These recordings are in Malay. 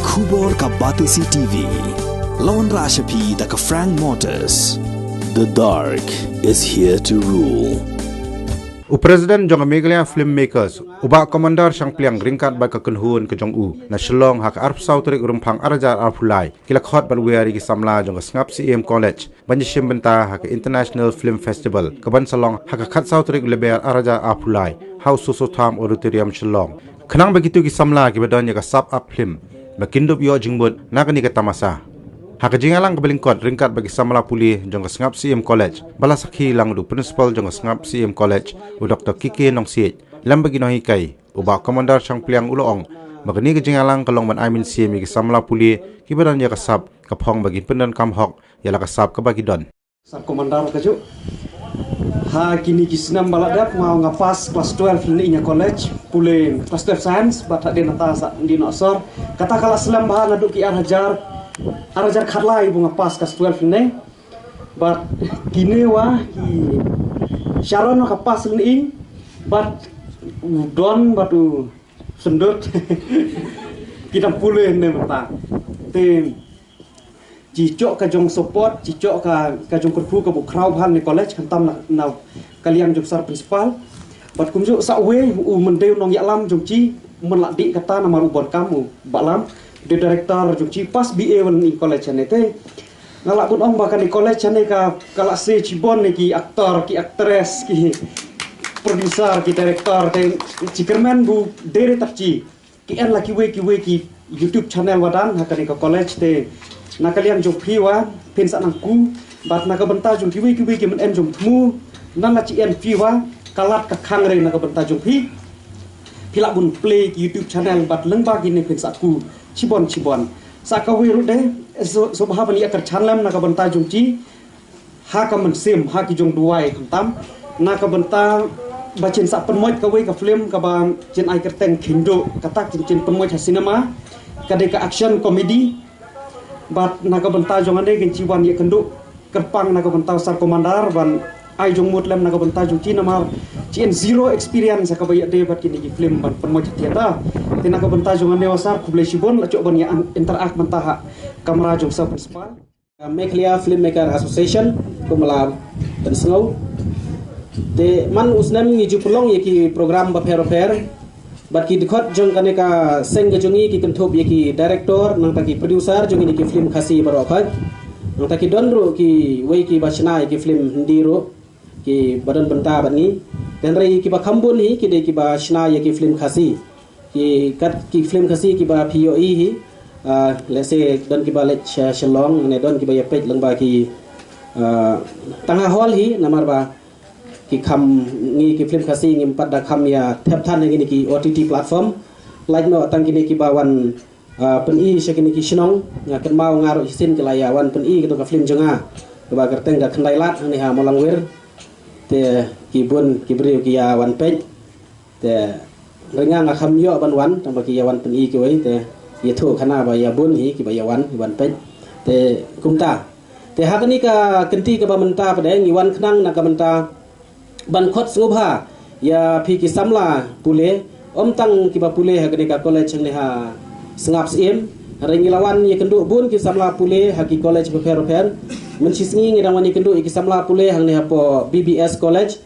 Khubor ka Batisi TV. Lawan Rashapi da ka Frank Motors. The dark is here to rule. Presiden jong Meghalaya filmmakers uba komandar sang pliang ringkat ba ka kunhun ke jong u na Shillong hak arp sautrik rumpang arajar arpulai kila khot ban wiari ki samla jong ngap CM College banjishim benta hak International Film Festival kaban salong hak khat sautrik leber arajar arpulai house so tham auditorium Shillong khnang begitu ki samla ki badon ya ka sub up film bakindup yo jingbut nakani ka tamasa hak jingalang kebalingkot ringkat bagi samala pulih jong ngap CM College bala sakhi lang du principal jong ngap CM College u Dr. Kiki Nongsiet lam bagi no hikai uba komandar sang pliang uloong magani ke jingalang kalong ban amin CM ki samala pulih ki badan ya kasab kapong bagi pendan kamhok ya la kasab ka bagi don sab komandar kaju ha kini kisnam baladak mau ngapas kelas 12 ni nya college pulih kelas 12 science batak de nata sa di nosor kata kala selam bahan aduk ki arajar khatlai bunga pas kelas 12 ni bat kini wa ki Sharon ka pas ni bat don batu sendut kita pulih ne mata te cicok ka jong support cicok ka jong kurfu ka bu krau bhan ni college khantam na kaliang jong sar principal bat kumju sa we u mendeu nong yaklam jong ci meladi kata nama rubon kamu balam de director jong ci pas BA wan ni college ne te ngalak bun ong bakan di college ne ka kala se cibon ni ki aktor ki aktres ki producer ki director te cikerman bu dere tapci ki en la ki we ki YouTube channel wadan hakani ka college te na kalian jong piwa pen sa nangku bat na ka benta jong ki ki men en jong thmu nan la ci en piwa kalat ka khang re na ka benta jong pi pila bun play ki YouTube channel bat leng ba gi ne pen sa ku cibon sa ka we ru de so bah bani akar channel na ka benta jong ci ha ka men sim ha ki jong duai tam na ka benta bacin sa penmoj ka we ka film ka ba jen ai kerteng khindo katak jen penmoj ha cinema ka de ka action comedy bat naga benta jong ande gen ciwan ye kenduk kerpang naga benta sar komandar ban ai jong mutlem naga benta jong ci nama cien zero experience ka bayak de bat kini film ban penmoj tiata te naga benta jong ande wasar kuble sibon la cok ban ya interact mentaha kamera jong sa principal Meghalaya Filmmaker Association kumala dan snow te man usnam ngi jupulong ye ki program ba per bat ki dikhot jong kane ka seng jongi ki kenthop ye ki director nang ta ki producer jongi ki film khasi baro phaj nang ta ki donro ki wei ki bachna ki film ndiro ki badan benta bani dan rai ki ba khambun hi ki de ki ba shna ye ki film khasi ki kat ki film khasi ki ba POE hi lese don ki ba lech shalong ne don ki ba ye pej lang ba ki tanga hall hi namar ba ki kham ngi ki film khasi ngi pat da kham ya thep than ngi ki OTT platform like no tang kini ki bawan pen i shekini ki shnong nga kan mau ngaro sin ke laya wan pen i ka film jonga ba kerteng da khandai lat ni ha molang wer te ki bun ki bri ki ya wan pej te renga nga kham yo ban wan tang ba ki ya wan pen i ki wei te ye thu khana ba ya bun hi ki ba ya wan pej te kumta te ha kani ka kenti ka ba menta pa de ngi wan khnang na ka menta ban khot ngubha ya phi ki samla pule om tang ki ba pule ha ka college ne ha sngap sim rengilawan ye kendu bun ki samla pule ha ki college ba fer men sisngi ngi dang wani kendu ki samla pule hang ne ha po BBS college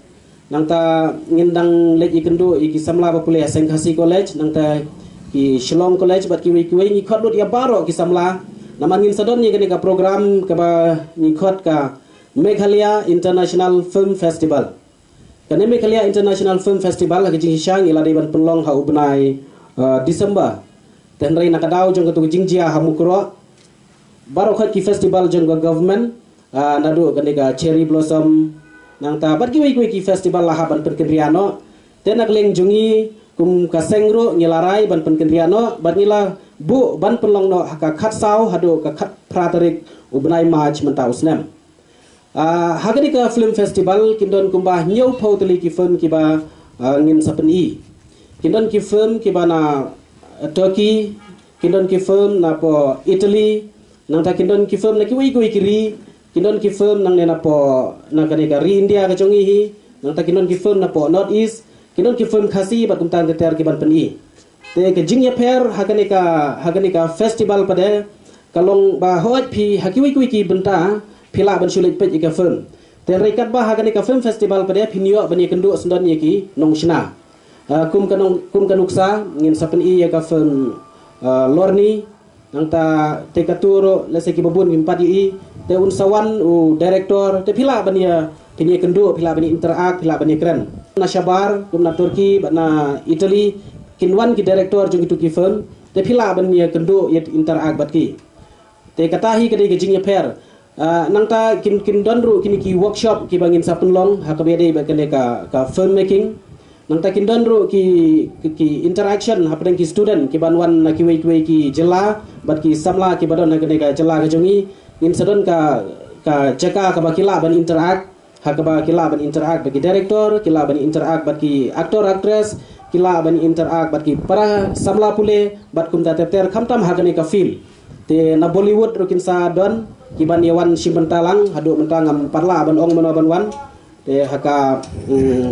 nang ta ngindang le ki kendu ki samla ba pule ha sengkhasi college nang ta ki Shillong college bat ki wi ngi khot lut ya baro ki samla naman ngin sadon ye ka program ka ba ngi khot ka Meghalaya International Film Festival Kane Meghalaya International Film Festival lagi jing syang ila deban penlong ha ubnai December ten rai nakadaw jong katu jingjia ha mukro baro khat ki festival jong government nadu kane ka cherry blossom nang ta bat ki ki festival la ha ban penkriano ten nak leng jungi kum ka sengro ngilarai ban penkriano bat ngila bu ban penlong no ha ka khat saw hado ka khat pratarik ubnai march menta usnem hagani ka film festival kindon kumbah nyau pautali ki film ki ba ngin sapeni kindon ki film ki ba na Turkey kindon ki film na po Italy nang ta kindon ki film na ki wi kiri kindon ki film nang na po na kani ka India ka chongi hi nang ta kindon ki film na po North East kindon ki film khasi ba kumtan ter ki ban peni te ke jing ya per haganika festival pada kalong ba hoj pi hakiwi ki benta pila ban sulit pet ika film te rekat ba haganika film festival pada pinyo bani kendu sendon yaki nong shna kum kanuksa ngin sapen i ya ka film lorni nang ta te katuro leseki babun ngimpat i te unsawan u director te pila bani kini kendu pila bani interact pila bani keren na Shabar kumna Turki bana Italy kinwan ki director jung itu ki film te pila bani kendu yet interact batki te katahi kedi gejing per nang ta kin donru kini ki workshop ki bangin sapun long hakabede bakene ka film making nang ta kin donru ki interaction hapeng ki student ki banwan na ki wei ki jela bat ki samla ki badon na kene ka jela ka jungi in sadon ka jaka ka bakila ban interact hakaba kila ban interact bagi director kila ban interact bagi aktor actress kila ban interact bagi para samla pule bat kum ta ter khamtam hagane ka film te na Bollywood rukin sa don kiban yawan simbentalang hadu mentangam parla ban ong manoban wan te haka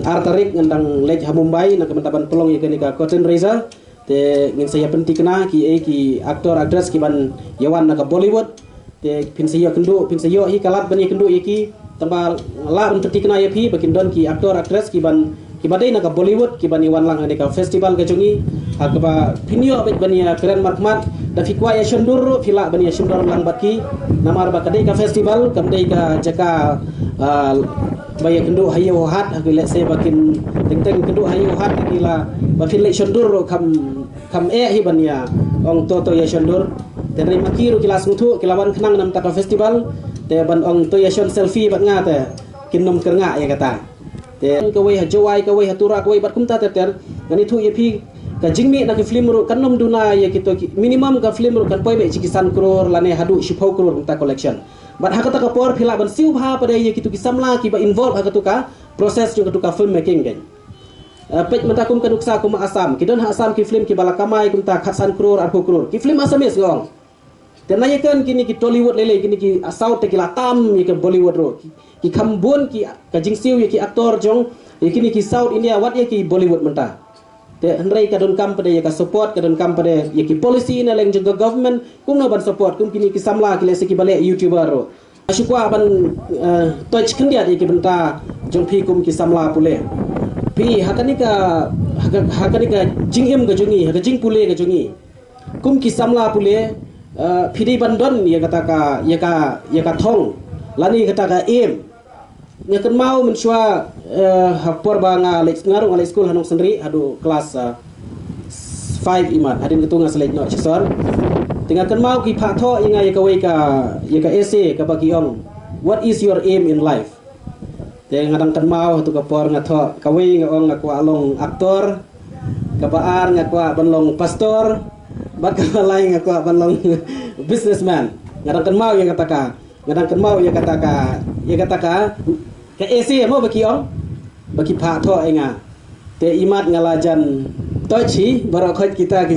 artarik ngendang lej ha Mumbai na kementaban pelong yakani ka Cotton Reza te ngin saya pentikna ki aktor actress kiban yawan na ka Bollywood te pin sayo kendu pin sayo hi kalat ban kendu yaki tambal la ban pentikna yapi bakin don ki aktor actress kiban kibadai na ka Bollywood kiban yawan lang ka festival ka jungi hakaba pinyo bet bania keren markmat da fikwa ya shondur fila bania shondur lang batki namar bakadai ka festival kamdai ka jaka baya kendu hayo hat hakile se bakin teng kendu hayo hat gila ba file shondur kam hi bania ong toto ya shondur tenri makiru kilas ngutu kilawan kenang nam ta ka festival te ban ong to ya shon selfie bat nga te kinnom kernga ya kata te kawai hajawai kawai hatura kawai bat kumta ter ngani thu yepi ka jingmi na ki film ru kanom duna ya kito minimum ka film ru kan poi be cikisan crore lane hadu 10 crore ta collection bat hakata ka por phila ban siu bha pada ya kito ki samla ki ba involve hakatu ka proses juga tu ka film making kan pej mentakum kan uksa kum asam kidon asam ki film ki balakamai kum ta khatsan crore 8 crore ki film asamis ngong tenaya kan kini ki Tollywood lele kini ki South te ki latam ya ke Bollywood ro ki kambun ki ka jingsiu ya ki aktor jong ya kini ki South India wat ya ki Bollywood menta te hendrai kadon kam pada ya ka support kadon kam pada ya ki policy na leng juga government kum no ban support kum kini ki samla ki lese ki bale YouTuber ro asyukwa ban touch kendia ya ki benta jong pi kum ki samla pule pi hakanika jingim ga jungi haka jing pule ga jungi kum ki samla pule pidi bandon ya kata ka thong lani kata ka em nya kan mau mensua hapor banga lek ngarung ale school hanong sendiri hadu kelas 5 iman hadin ketunga selek no chisor tinggal kan mau ki pha tho inga ya ka essay ka bagi ong what is your aim in life te ngadang kan mau tu ka por ngatho kawe ngong ngakwa along aktor ka baar ngakwa banlong pastor bat ka lain ngakwa banlong businessman ngadang kan mau ya kata ka ka esi mo baki ong baki pha tho enga te imat ngalajan tochi barokot kita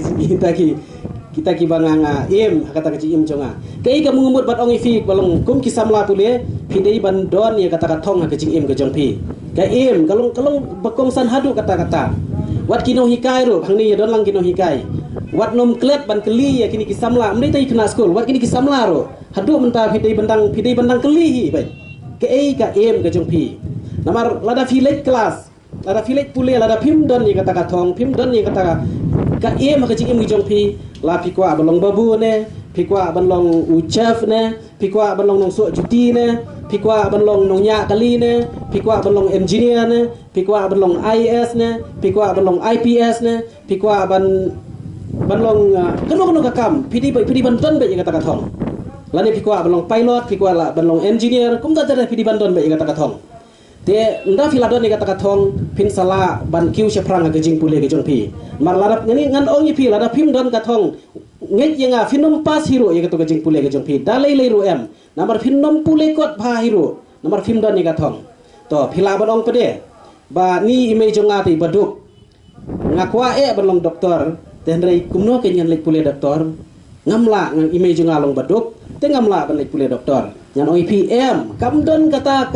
ki banganga im kata ka im jonga kai ka mungumut bat ong ifi balong kum ki samla pule pidei bandon ya kata ka thong ka im ka jongpi ka im kalong bakong san hadu kata wat kino hikai ro hangni ya don lang kino hikai wat nom klet ban keli ya kini ki samla mdei tai kena school wat kini ki samla ro hadu menta pidei bandang keli hi bai ka em ka jongpi namar lada village class lada village pule lada pim don ni kata ka thong pim don ni kata ka em ka jing im jongpi la pikwa balong babu ne pikwa balong uchef ne pikwa balong nong so juti ne pikwa balong nong nya kali ne pikwa balong engineer ne pikwa balong IS ne pikwa balong IPS ne pikwa balong kano kakam pidi banton be kata ka thong lani pikwa balong pilot pikwa la balong engineer kum da tada pidi bandon be kata kathong te nda filadon ni kata kathong pin sala ban kiu sheprang ga jing pule ga jongpi mar larap ngani ngan ong pi lada pim don kathong nget yenga finom pas hero ye kata ga jing pule ga jongpi dalai le ro em namar finom pule kot bha hero namar film don ni kathong to phila ban ong pede ba ni ime jonga ti baduk ngakwa balong doktor te ndrai kumno ke nyan lek pule doktor ngamla ngang ime jonga long baduk tengamla ban pule doktor yan oi PM kam don kata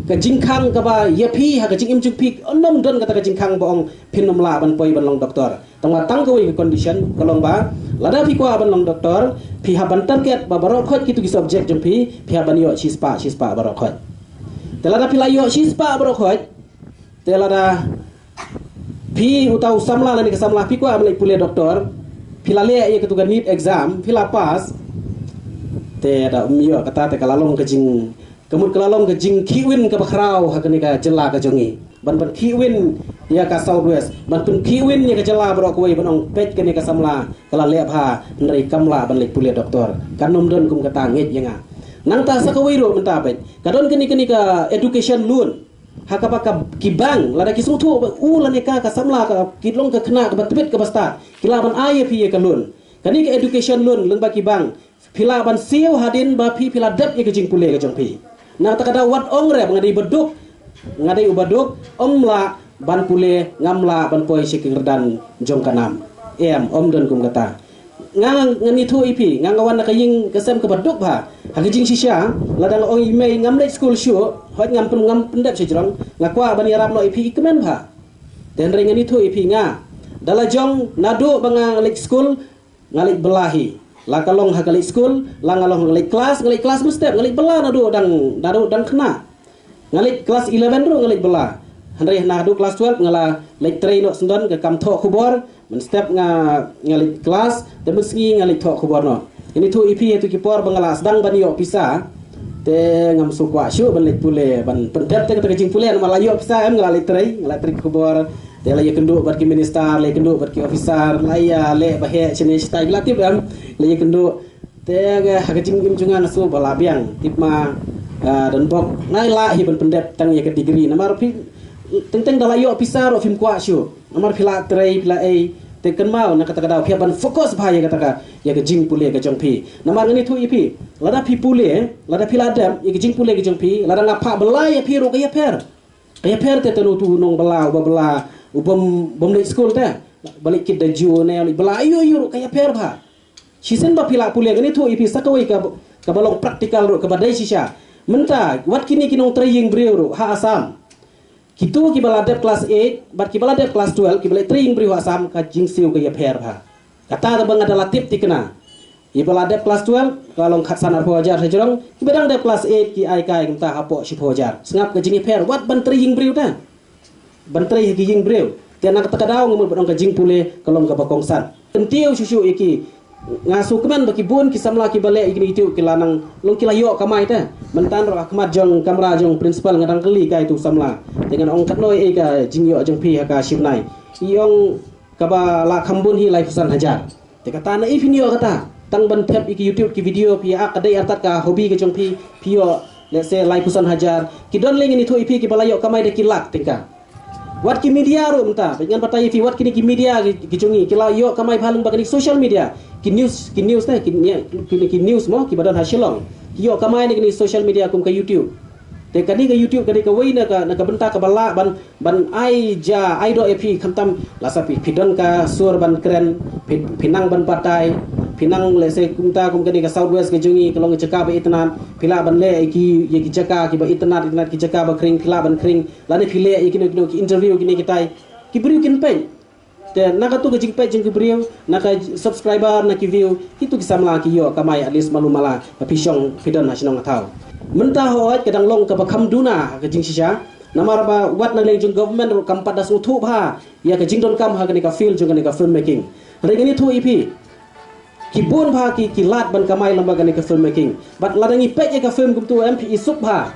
ka jingkhang ka ba yepi ha ka jingim chukpi onom don kata ka jingkhang boong pinomla ban poi ban long doktor tang koi condition kalong ba lada pi kwa ban long doktor pi haban target ba barok khot kitu ki subject jong pi haban yo chispa barok khot te lada pi la yo chispa barok khot te lada pi utau samla lani ka samla pi kwa ban pule doktor pi la le ye ketu need exam pi la pass te da umyo kata te kalalong ke jing kemut kalalong ke jing kiwin ke bakrau hakani ka jela ka jongi ban kiwin ya ka southwest ban kiwin ya ka jela bro koi ban ong pet kani ka samla kala le pha nrai kamla ban le pule doktor kanom don kum kata nget yanga nang ta sakawai ro menta pet kadon kani ka education loan hakapa ka kibang lada kisung thu lani ka samla ka kidlong ka kena ka batbet ka basta kila ban aye pi ka loan kani ka education loan leng ba kibang pila ban siu hadin ba pi pila dap ye ka jing pule ka jong pi na ta kada wat ong re ngadai beduk ngadai ubaduk omla ban pule ngamla ban poi sikirdan jong kanam om don kum kata ngang ngani thu ipi ngangawan ka ying kesem ka beduk ba hagijing sisya ladang ong imei ngamle school show hot ngam pendap sejrong ngakwa ban yarap no ipi ikmen ba den re ngani thu ipi nga dala jong nadu banga lek school ngalik belahi la kalong hagalik school la ngalong ngalik kelas mustep ngalik bela nadu dang kena ngalik kelas 11 ro ngalik bela handre nadu kelas 12 ngala lek train no sendon ke kam tho khubor men step ngalik kelas dan meski ngalik tho khubor no ini tu ipi itu kipor bangala sedang ban yo pisa te ngam sukwa syu ban lek pule ban pendap te kejing pule malah yo pisa ngala lek tri khubor te la kendu bar ki minister le kendu bar ki officer la ya le bahe chene stai latip am le kendu te ga hagajing jungan su balabiang tipma dan bok nai la hi ban pendap tang ya ke degree namar pi teng dala yo officer of him kwa syu namar pila pila te kan mau na kata kada pia ban fokus bahaya kata ka ya ke jing pule ke jong pi namar ngani tu ipi lada pi pule lada pila dam ya ke jing pule ke jong pi lada ngapa belai ya pi ro ke ya per te tenu tu nong bela bom le school ta balik kid da ju ne bela ayo kaya per ba sisen ba pila pule ngani tu ipi sakawai ka balong praktikal ro ka badai sisa menta wat kini kinong training breu ro ha asam kitu ki baladep kelas 8 bat ki baladep kelas 12 ki balai training breu asam ka jing siu ka ya per ba kata da bang adalah tip tikena ki baladep kelas 12 kalong khatsan arpo ajar sejorong ki bedang dep kelas 8 ki ai kai ngta apo si pojar sengap ka jing per wat ban training breu ta ban trai ki jing breu te nak ta kadau ngum bodong ka jing pule kalong ka bakongsan tentiu susu iki ngasu keman baki bun ki samla ki bale iki itu ki lanang long ki layo kamai ta mentan ro akmat jong kamera jong principal ngadang keli ka itu samla dengan ong katnoi ka jing yo jong pi ka shipnai iong ka ba la khambun hi lai fusan hajar te kata na ifinio kata tang ban tap iki youtube ki video pi ak kadai atat ka hobi ke jong pi pio let's say lai fusan hajar ki don leng ni thu ipi ki balayo kamai de ki lak tingka wat ki media ro menta dengan patai fi wat kini ki media ki chungi ki la yo kamai phalung bakani social media ki news ta ki news mo ki badan hasilong ki yo kamai ni social media kum ka youtube te kani ka youtube kani ka wei na ka benta ka bala ban ai do epi khamtam la sapi pidon ka sur ban kren pinang ban patai pinang le se kumta kum kani ka southwest ke jungi kalong jaka ba itnan pila ban le ki ye ki jaka ki ba itnat ki jaka ba kring pila ban kring la ne pile ki ki interview ki kitai ki beriu kin pe te naka tu ke jing pe jing ki beriu naka subscriber na ki view kitu ki samla ki yo kamai at least malumala pa pisong pidan na sinong atau menta hoat kadang long ka bakam duna ka jing sisa namar ba wat na leng jung government ro kam pada su thu ba ya ka jing don kam ha ka ni ka feel jung ka ni ka film making regani thu ipi kibun ba ki lat ban kamai lembaga ni ka film making bat ladangi pej ka film kum tu MPI sup ba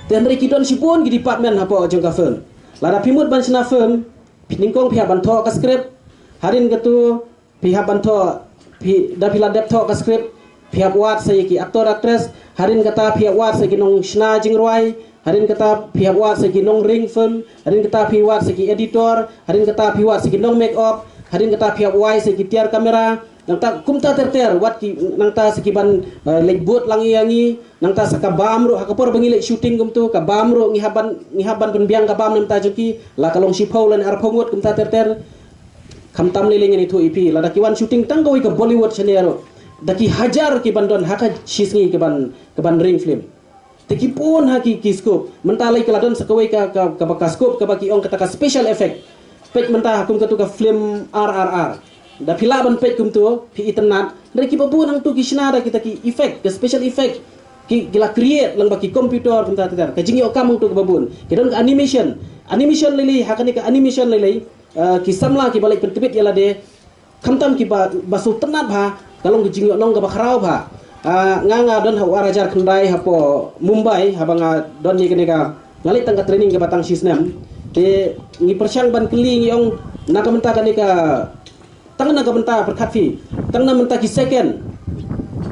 ten re kidon sibun ki department ha po jung ka film lada pimut ban sina film piningkong pihak ban tho ka script harin katu pihak ban tho da pila dep tho ka script pihak wat saya ki aktor actress harin kata pihak wat saya ki nong shna jingrwai harin kata pihak wat saya ki nong ring film harin kata pihak wat saya ki editor harin kata pihak wat saya ki nong make up harin kata pihak wai saya ki tiar kamera nang ta kumta ter wat ki nang ta sekiban legbut langi yangi nang ta sakabam ro hakapor bangile shooting kum tu kabam ro ngihaban penbiang kabam nam ta joki la kalong sipau lan arpongot kumta ter khamtam leleng ni thu ipi la dakiwan shooting tanggoi ke Bollywood chenero daki hajar ki bandon haka shisngi ke ban ring film teki pun haki ki scope mentalai keladon sakawai ka scope ka baki ong kata special effect pej mentah kum ketuka film RRR da pila ban pej kum tu pi internet dari ki babu nang tu ki shinada kita ki effect ke special effect ki gila create lang baki komputer kum ta ka jingi okam tu ke babun ki don animation lili hakani ka animation lili ki samla ki balik pentibit yala de khamtam ki basu tenat bha kalong ki jingi nong ka bakhrau bha nga don hawarajar khandai hapo Mumbai habanga don ni kene ka ngali tangka training ke batang sistem te ni persyang ban keli yang nak menta kan ka tang nak menta perkat fi tang nak menta ki second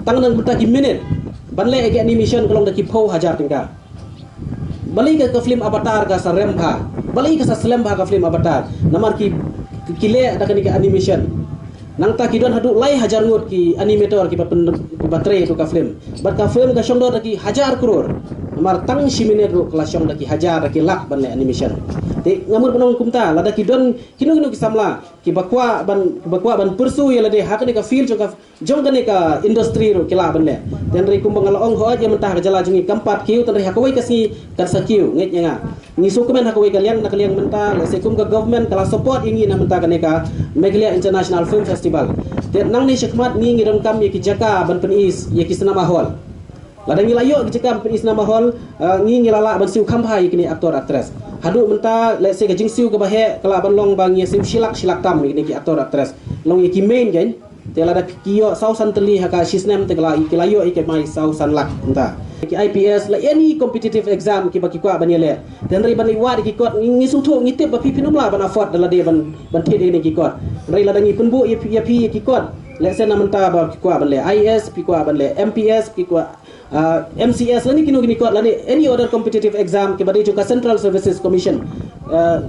tang nak menta ki minute ban le ke animation kolong da ki pau hajar tingka bali ke film avatar ka sarem bha bali ke sa slam bha ka film avatar namar ki kile da kan ka animation nang ta ki don hadu lai hajar ngut ki animator ki baterai tu ka film bat ka film ka shongdo da ki hajar crore amar tang simine ro kelasong daki hajar daki lak ban le animation te ngamur penong kumta lada ki don kinu ki samla ki bakwa ban pursu ya lade hakane ka feel jong ka industry ro kila ban le ten ri kumbang along ho aja mentah ka jala jungi kampat kiu ten ri hakawai ka si kan sakiu nget nga ni sukumen hakawai kalian nak kalian mentah le sekum ka government kala support ingi na mentah kane ka Meghalaya International Film Festival te nang ni syakmat ni ngiram kam ye ki jaka ban penis ye ki senama hall ladang ilayo gicekam penis nama hall ngi ngilala ban siu khampai kini aktor aktris hadu menta let's say gajing siu ke bahe kala ban long bang ye siu silak tam ni ki aktor aktris long ye ki main kan te lada kiyo sausan teli haka sisnem te kala ikilayo ike mai sausan lak menta ki IPS la any competitive exam ki baki kwa ban yele dan ri ban liwat ki kot ngi suthu ngi tip ba pipinum la ban afford dala de ban thid ni ki kot ri ladang ngi penbu ye pi ki kot let's say namenta ba ki kwa ban le IS pi kwa ban le MPS pi kwa MCS lani kinu gini kot lani any other competitive exam ke badi juga Central Services Commission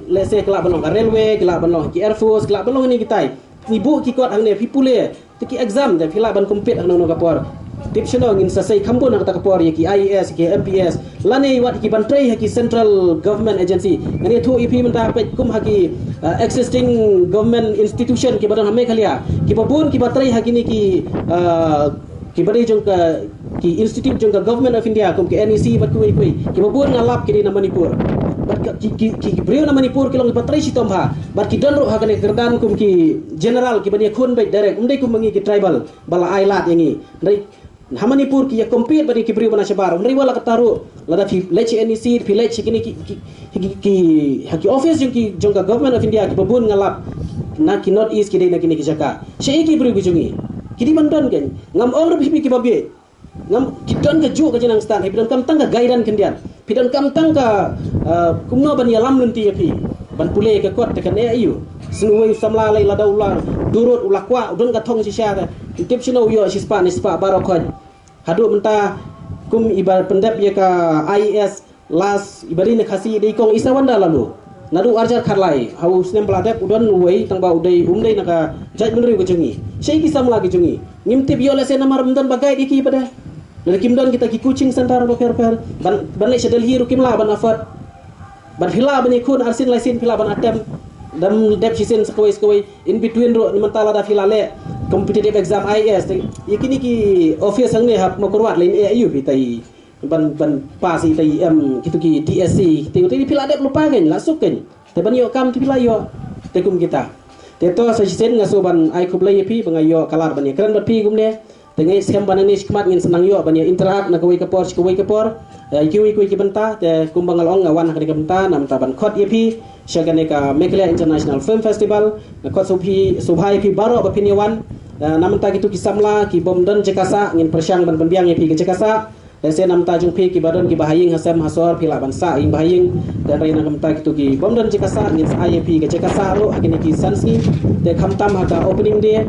let's say kelak balong railway kelak balong ki Air Force kelak balong ni kitai ibu ki kot hangne pipule tiki exam de pila ban compete hang no kapor tipsno ngin sasai kampun hang ta kapor ye ki IAS ki MPS lani wat ki ban trai ki Central Government Agency ngani thu ipi menta pe kum haki existing government institution ki badan hame khalia ki babun ki batrai hakini ki bari jong ka ki institute jong ka government of India kum ki NEC bat kui ki babun ngalap ki na Manipur bat ki brio na Manipur ki long patrai si tomha bat ki donro ha kan kerdan kum ki general ki bani khun bai direct umdai kum mangi ki tribal bala ailat yangi dai ha Manipur ki ya compete bani ki brio bana shabar umdai wala kataru lada fi lech NEC fi lech kini ki haki office jong ka government of India ki babun ngalap na ki north east ki dai na kini ki jaka shei ki brio bijungi kidi mandon kan ngam ong rupi ki babe ngam kidon ka ju ka jenang stan hidon kam tang ka gaidan kendian pidon kam tang ka kumno ban yalam lunti yapi ban pule ka kot tekan ayu senuwe samla lai ladaula durut ulakwa udon ka thong si sha ka tip sino yo si spa barokon hadu menta kum ibar pendap ye ka IS las ibari ne khasi dei kong isawanda lalu nadu arjar kharlai hau snem bladep udon wei tangba udai umdai naka jaj menri ko jungi sei ki samla ki jungi ngimte biole se namar mendon bagai diki pada dari kimdon kita ki kucing santara per ban le sedel hiru kimla ban afat ban hila ban ikun arsin laisin hila ban atem dam dep sisen sekoi in between ro mentala da filale competitive exam IS yakini ki office sangne hap makurwat lain AU bitai ban pasi tai kitu ki TSC tengok tadi pila dep lupa kan lasuk kan te ban yo kam ti pila yo te kum kita te to sa sisen ngaso ban ai kublai pi bangayo kalar ban kran bat pi gumne tengai sem ban ni skmat ngin senang yo ban interact na kawai kapor ki benta te kum bangal ong ngawan ka benta nam ta ban khot pi shagane ka Meghalaya International Film Festival na khot subhai pi baro ba pinyawan nam ta kitu ki samla ki bomdan jekasa ngin persyang ban biang pi ke jekasa dan saya nam tajung pi ki badan ki bahaying hasam hasor pila bansa ing bahaying dan reina kamta kitu ki bomdan jekasa ngin sa IAP ke jekasa ro akini ki sansi de khamtam haka opening day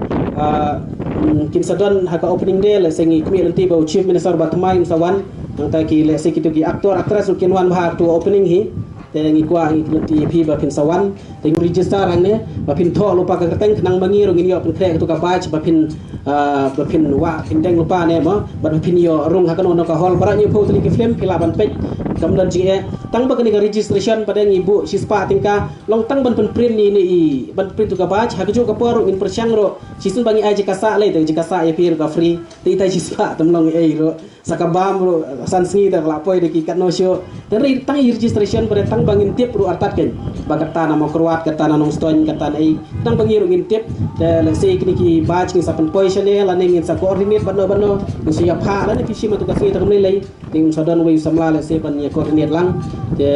kin sadon haka opening day le sengi kumi nanti bau chief minister batmai sawan nang ta ki le se kitu ki aktor aktris kin wan bha tu opening hi te ngi kwa ngi nanti pi ba pin sawan te register angne ba pin tho lupa ka kerteng nang bangi ro ngin yo pin krek tu ka bach ba pin wa pin deng lupa ne mo ba pin yo rung hakan ono ka hol bara nyu pho tli ki film pila ban pej kam dan ji tang ba kani ka registration pada ngibu sispa tingka long tang ban print ni ban print tu ka baj ha ju ka por in persyang ro sisun bangi ai jika le te jika sa pir ka free ti tai sispa tam long ai ro sakabam ro san singi da lapoi de ki kat no show dan tang registration pada tang bangin tip ro artat ken bagata nama kroat kata nanong ston kata ai tang bangi ro ngin tip da le se kini ki baj ki sapan poi chane la ning sa coordinate bano ni sia pha la ni ki sima tu ka fi ta kam lai ning sadon we samla le se ban ya coordinate lang te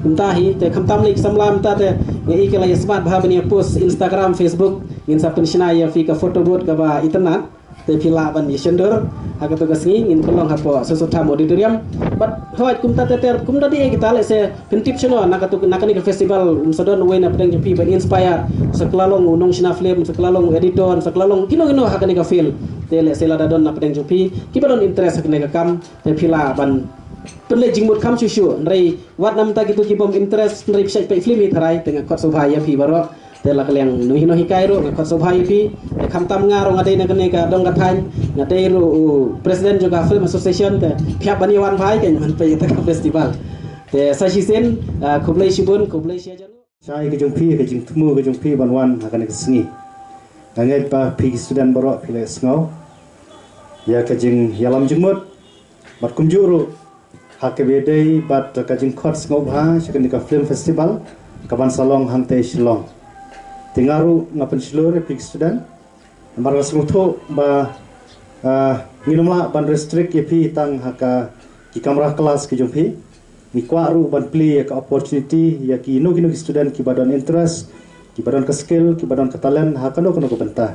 kumtahi te khamtam le samlam ta te ngi ke la smart bha bani post Instagram Facebook ngin sapan shina ya fi ka photo board ka ba internet te phila ban ni sender aga to gasngi ngin kolong hapo sosota auditorium but hoat kumta te ter kumta di kita le se pentip chino nakani ka festival sadon we na pedang pi ban inspire saklalong unong shina film saklalong editor saklalong kino hakani ka feel te le sela dadon na pedang pi ki badon interest hakani ka kam te phila ban penle jingmut kam chuchu nrei wat nam ta gitu ki bom interest nrei psai pe film hi tharai tengah kot sobhaya pi baro te la kaliang nuhi kairo kot sobhaya pi kham tam ngaro ngadai na kane ka dong kathan ngadai ru president juga film association te phiap bani wan bhai ken man pe ta festival te sashi sen kublai shibun kublai shajan sai ke jong pi ke jing tumu ke jong pi ban wan hakane ke singi ngai pa pi student baro pile sngo ya ke jing yalam jingmut bat kumjuru hakebedei bat ka jing khot sngo bha shikani ka film festival kaban salong hangte shilong tingaru ngapen silore pi student marga smutho ba nginumla ban restrict ye pi tang haka ki kamera kelas ke jong pi ni kwaru ban play ka opportunity ya ki no student ki badon interest ki badon ka skill ki badon ka talent ha kano ko benta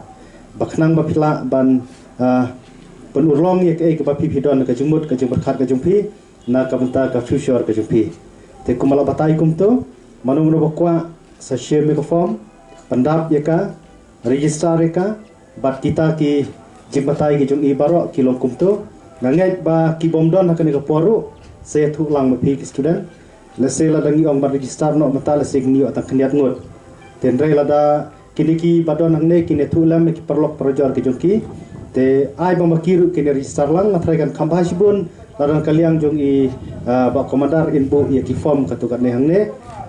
baknang ba phila ban pen urlong ya ke ba pi don ka jumut ka jumut khat ka jumpi na ka benta ka future ka jumpi te kumala batai kumto manu bakwa sa share me ka form pandap ya ka register ya ka bat kita ki jimbatai ki jung ibaro ki long kumto ngangai ba ki bomdon ha ka poru se thu lang ma pi student le se la dangi ong ba register no mata le se ni ata khniat ngot ten re la da kini ki badon hangne kini thu lam ki perlok projor ki jungki te ai ba makiru kini register lang ngatrai kan khambasibun larang kaliang jong i ba komandar info ya ki form katukan ne hangne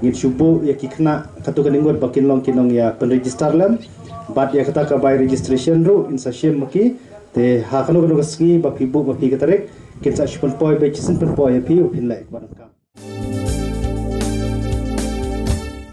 ngin subu ya ki kena katukan ngot bakin long kinong ya pen register lam bat ya kata ka by registration ru in sa shem maki te ha kanu kanu kasngi ba pibu ba pi katarek kinsa shipon poi be chisin pen poi pi upin lai ban ka